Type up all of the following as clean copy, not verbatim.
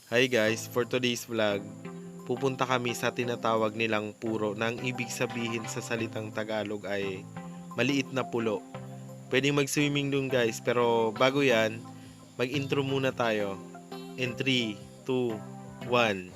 Hi guys, for today's vlog, pupunta kami sa tinatawag nilang puro na ang ibig sabihin sa salitang Tagalog ay maliit na pulo. Pwedeng mag-swimming dun guys, pero bago yan, mag-intro muna tayo. In 3, 2, 1.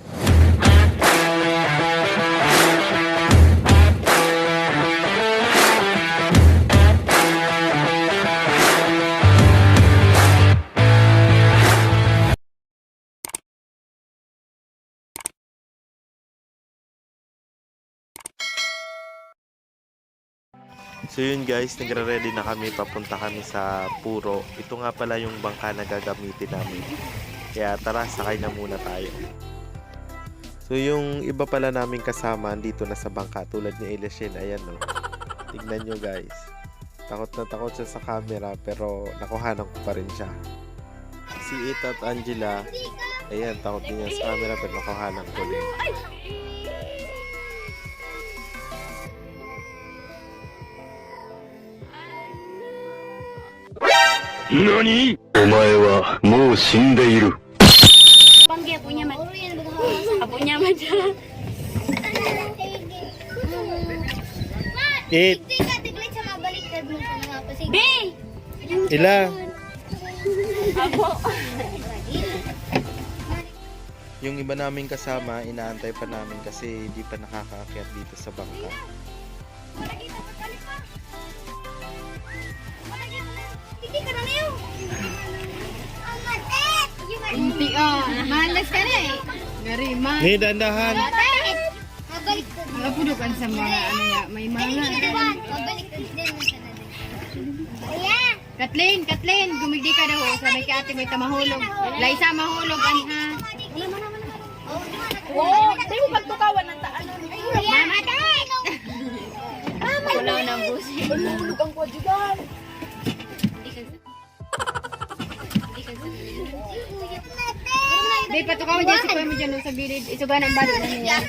So yun guys, nagre-ready na kami, papunta kami sa puro. Ito nga pala yung bangka na gagamitin namin. Kaya tara, sakay na muna tayo. So yung iba pala namin kasama dito na sa bangka tulad ni Elishin, ayan no. Tignan nyo guys. Takot na takot siya sa camera pero nakuhanan ko pa rin siya. Si Ita at Angela, ayan, takot din niya sa camera pero nakuhanan ko din. NANI?! お前はもう死んでいる。 Panggil punya mat. Punya mat. It, B. ila. Ako. Yung iba naming kasama, inaantay pa namin kasi di pa nakakaakyat dito sa bangka. Hindi malas ka na eh. Garima. Ni dandahan. Napudukan sa mga ano ya, may mga. Kathleen, gumigdi ka daw. Sabi kay ate may tamahulog. Laisa mahulog ani ha. Oh, di mo pagtukawan ng taan. Mama tek. Wala nang busi. Mahulog ang kwajugan. Di patukaw mo dyan, sikoy mo dyan sa gilid. Isugan ang balo na niya.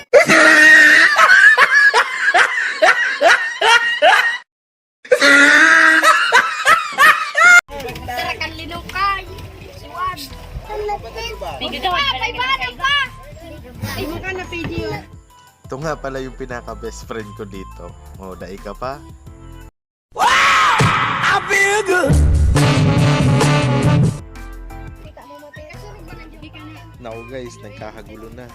Tarakan linukay. Siwad. Ay, bana pa! Ay, mukha na video. Ito nga pala yung pinaka best friend ko dito. O, dai ka pa? Now guys, nagkakagulo na.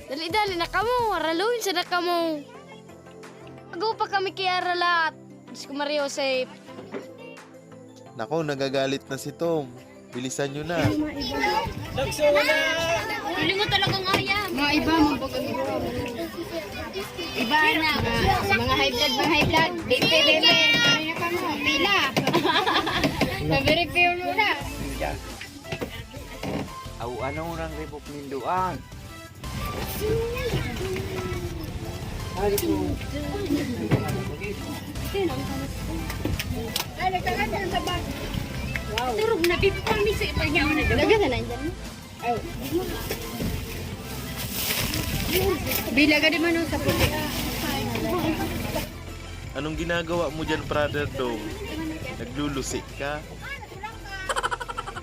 Dali-dali na kamo, araluin sa na kamo. Agaw pa kami kay Aralat. Diyos ko Mario, safe. Nako, nagagalit na si Tom. Bilisan nyo na. Piling mo talagang ayam. Mga iba, mga bagang iba na. Mga high blood. Bebe. Ano na ka mo? Pila. Nabi-repair mo na. Au ano orang repop minduan. Turog na pipami sa ipanyaw na gano'n. Daga na nandyan mo? Oh. Bilaga di man sa puti. Anong ginagawa mo dyan, brother Dom? Naglulusik ka?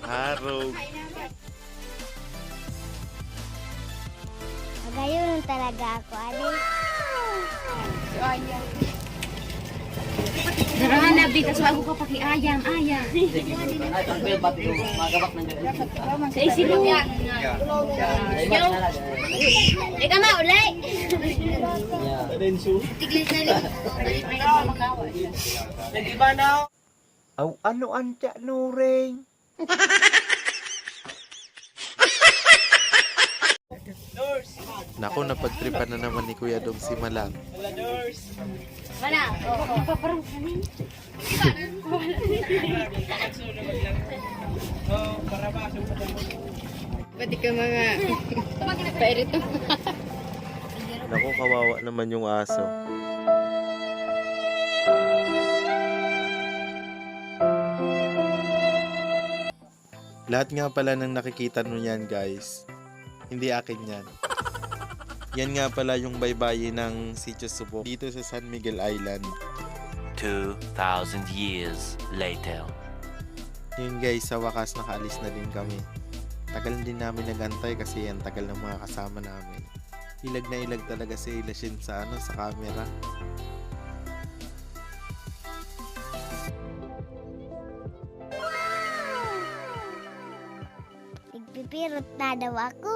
Harog. Magayon talaga ako, adi. Darahan na bita so ako ka pakiayam. Sa isilong ya. Yo. Ika na ulay. Tiglis na. Au ano anta nuring. Nako, napagtripan na naman ni Kuya Dom si Malang. Mana? Paparang kanin. Pati ka mga pairito. Nako, kawawa naman yung aso. Lahat nga pala ng nakikita nyo yan guys, hindi akin yan. Yan nga pala yung baybayin ng Sitio Subok dito sa San Miguel Island. 2,000 years later. Yun guys, sa wakas nakaalis na din kami. Tagal din namin nagantay kasi ang tagal ng mga kasama namin. Ilag na ilag talaga si Lashin sa sa camera. Nagpipirot na daw ako.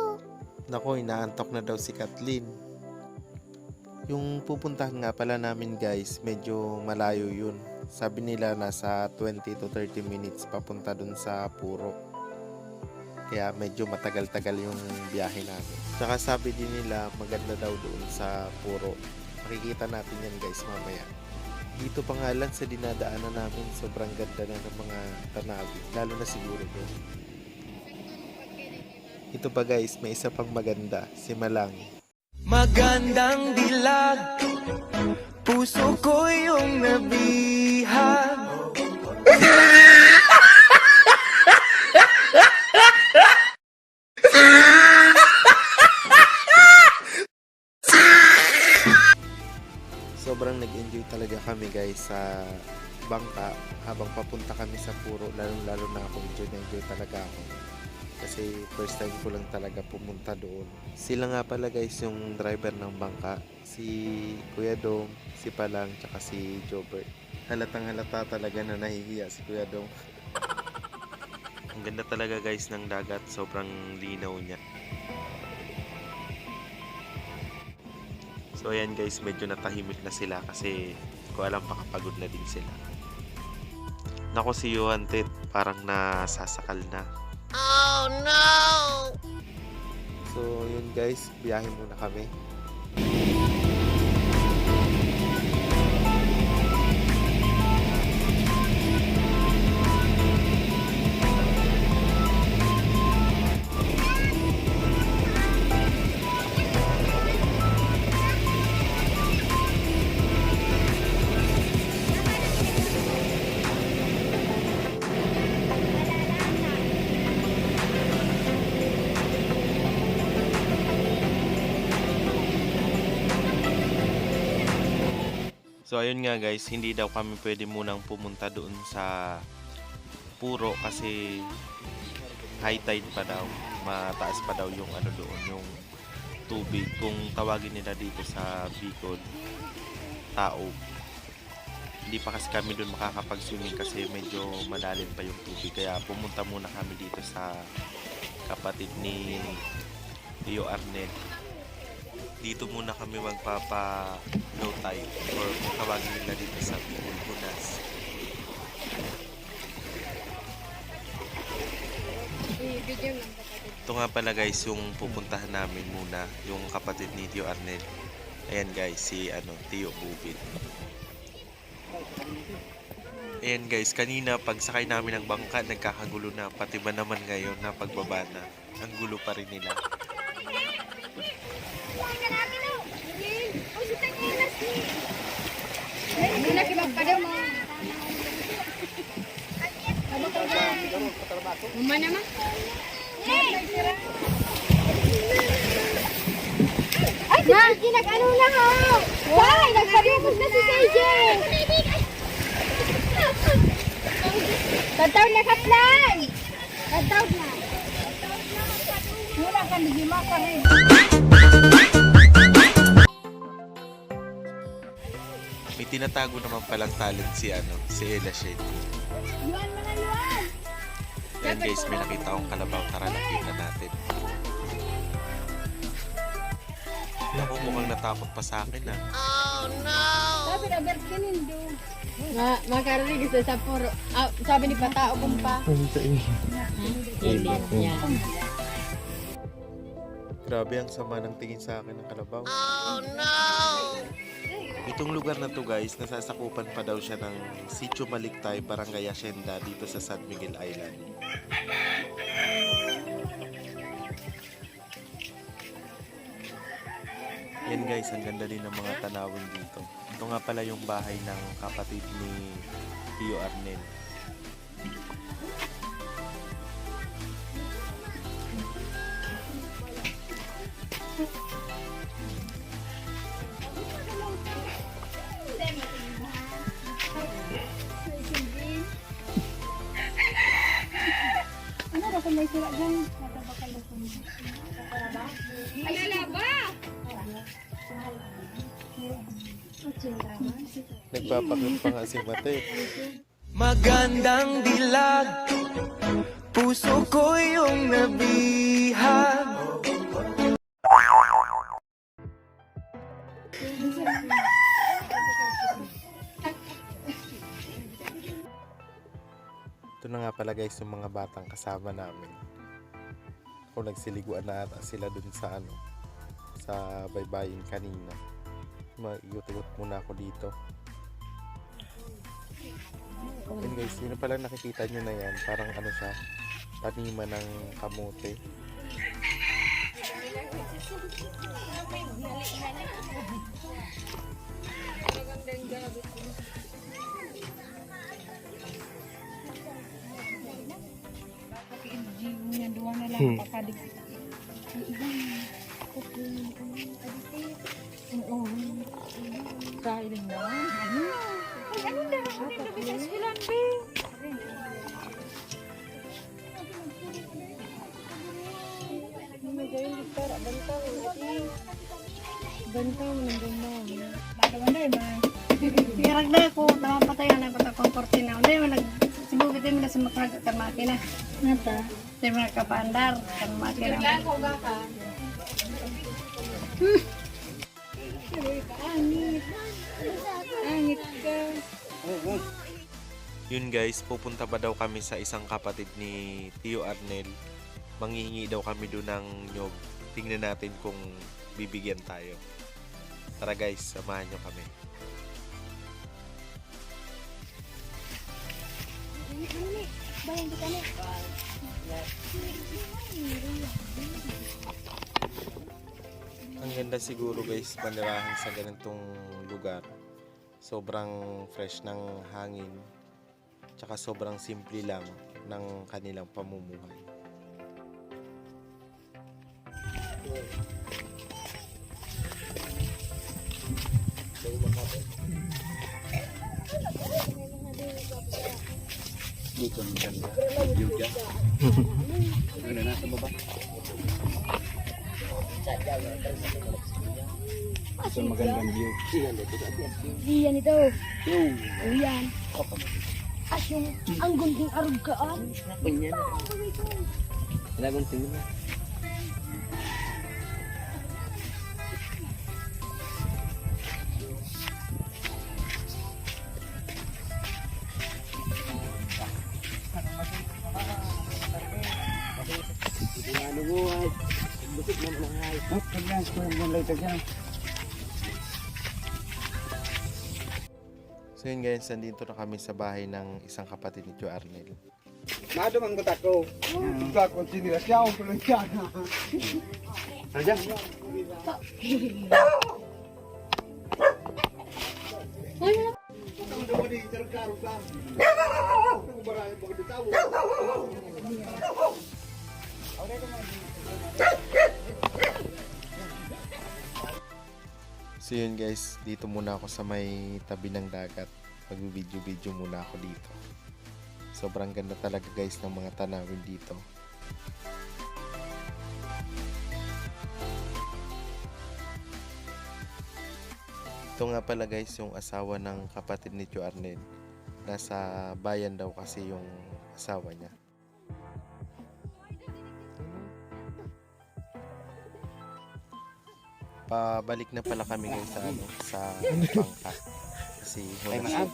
Nako, inaantok na daw si Kathleen. Yung pupuntahan nga pala namin guys, medyo malayo yun. Sabi nila nasa 20 to 30 minutes papunta dun sa Puro. Kaya medyo matagal-tagal yung biyahe namin. Tsaka sabi din nila maganda daw doon sa Puro. Makikita natin yan guys mamaya. Dito pa nga lang sa dinadaanan namin, sobrang ganda na ng mga tanawin. Lalo na siguro doon. Ito pa guys, may isa pang maganda, si Malang. Magandang dilag, puso ko yung nabihag. Sobrang nag-enjoy talaga kami guys sa bangka habang papunta kami sa Puro. Lalo na ako, enjoy talaga ako. Kasi first time ko lang talaga pumunta doon. Sila nga pala guys yung driver ng bangka. Si Kuya Dong, si Palang, tsaka si Jobert. Halatang halata talaga na nahihiya si Kuya Dong. Ang ganda talaga guys ng dagat. Sobrang linaw niya. So ayan guys, medyo natahimik na sila kasi ko alam pakapagod na din sila. Nako si Johan Ted, parang nasasakal na. Oh no! So yun guys, biyahe muna kami. So ayun nga guys, hindi daw kami pwede munang pumunta doon sa Puro kasi high tide pa daw. Mataas pa daw yung doon, yung tubig. Kung tawagin nila dito sa Bicol, tao. Hindi pa kasi kami doon makakapag-swimming kasi medyo malalim pa yung tubig. Kaya pumunta muna kami dito sa kapatid ni Tio Arnel. Dito muna kami magpapa-low tide or kung tawagin nila dito sa Bicol, Hunas. Ito nga pala guys yung pupuntahan namin muna, yung kapatid ni Tio Arnel. Ayan guys, si Tio Bubit. Ayan guys, kanina pagsakay namin ng bangka, nagkakagulo na. Pati ba naman ngayon na pagbaba na, ang gulo pa rin nila. Mama naman. Ay, si CJ nag-ano na ha! Why? Nagpabibos na si CJ! Tataw na Kaplan! Tataw na! Muna ka, nagima ka rin. May tinatago naman palang talent si Ella Shade. Luan mga luan! Ayan guys, may nakita akong kalabaw. Tara, nakita natin. Naku, mukhang natakot pa sa akin Sabi na, Bertinin do. Makarinig sa Puro. Sabi ni Patao kung pa. Grabe ang sama ng tingin sa akin ng kalabaw. Itong lugar na to guys, nasasakupan pa daw siya ng Sitio Maligtay, Barangay Hacienda dito sa San Miguel Island. Yan guys, ang ganda din ng mga tanawin dito. Ito nga pala yung bahay ng kapatid ni Tio Arnel. Ano ba kung may Nagpapakit pa nga si Mate. Magandang dilag, puso ko yung nabihag. Ito na nga pala guys yung mga batang kasama namin. Kung nagsiliguan na ata sila dun sa sa baybayin kanina. Maigot-igot muna ako dito. Yun guys, yun na pala nakikita nyo na yan. Parang siya, taniman ng kamote. Pirag na ko, tama patayan na pata komporte na. Hindi mo nagsibugit mo na sa makaragat ka makina. Nata. Hindi mo nakapandar ka makina. Angit ka. Yun guys, pupunta pa daw kami sa isang kapatid ni Tio Arnel. Manghihingi daw kami doon ng nyog. Tingnan natin kung bibigyan tayo. Tara guys, samahan nyo kami. Ang ganda siguro guys, panirahan sa ganitong lugar. Sobrang fresh ng hangin. Tsaka sobrang simple lang ng kanilang pamumuhay. Dito ang ganda. View dyan. Ano na sa baba? Ito ang magandang view. Iyan ito. Iyan. At yung ang gunting arugaan. Ilagong tingin mo. So yun guys, nandito na kami sa bahay ng isang kapatid ni Tio Arnel. Nado ang gutak ko. Gutak ko sinilas siya ako lang siya. Aja. So yun guys, dito muna ako sa may tabi ng dagat. Mag-video-video muna ako dito. Sobrang ganda talaga guys ng mga tanawin dito. Ito nga pala guys yung asawa ng kapatid ni Tio Arnel. Nasa bayan daw kasi yung asawa niya. Pabalik na pala kami guys sa bangka. Kasi wala siya.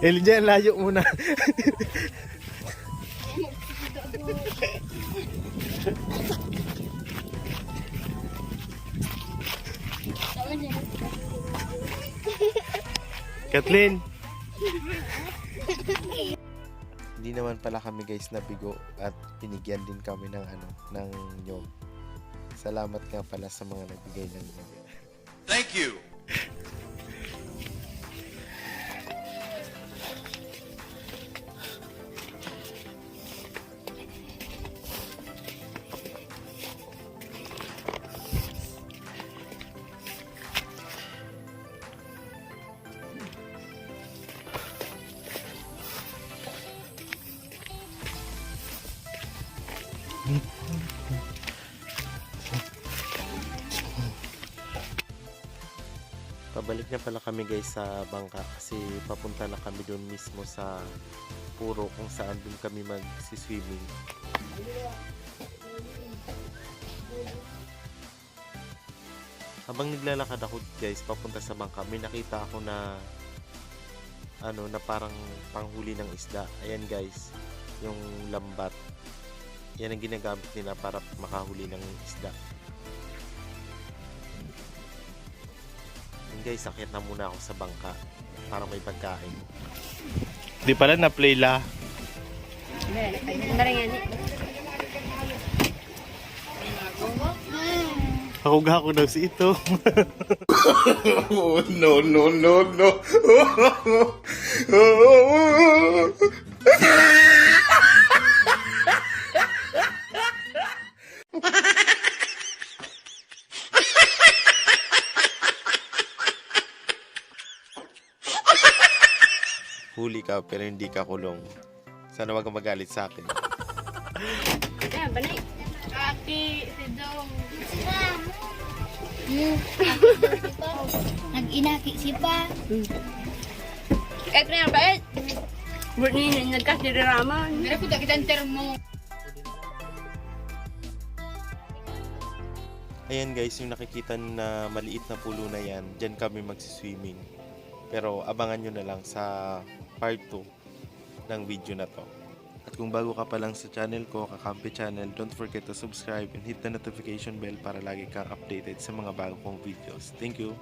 Elijah, layo muna. Kathleen! Hindi naman pala kami guys nabigo at binigyan din kami ng ng nyog. Salamat nga pala sa mga nagbigay ng nyog. Thank you. Pabalik na pala kami guys sa bangka kasi papunta na kami doon mismo sa Puro kung saan doon kami mag-swimming. Habang naglalakad ako guys papunta sa bangka, may nakita ako na na parang panghuli ng isda. Ayan guys, yung lambat. Yan ang ginagamit nila para makahuli ng isda. Ayan guys, akyat na muna ako sa bangka para may pagkain. Di pala na-play la. Ako gako daw si ito. Oh, no, no, no, no. Huli ka pero hindi ka kulong. Sana wag kang magalit sa akin. Aki, si Dong. Nag-inaki si pa. Kahit na yan, bait. Buat ni nagkasiriraman. Pero kung kita termo. Ayan guys, yung nakikita na maliit na pulo na yan, dyan kami magsiswimming. Pero abangan nyo na lang sa part 2 ng video na to. At kung bago ka pa lang sa channel ko, Kakampi Channel, don't forget to subscribe and hit the notification bell para lagi kang updated sa mga bago kong videos. Thank you!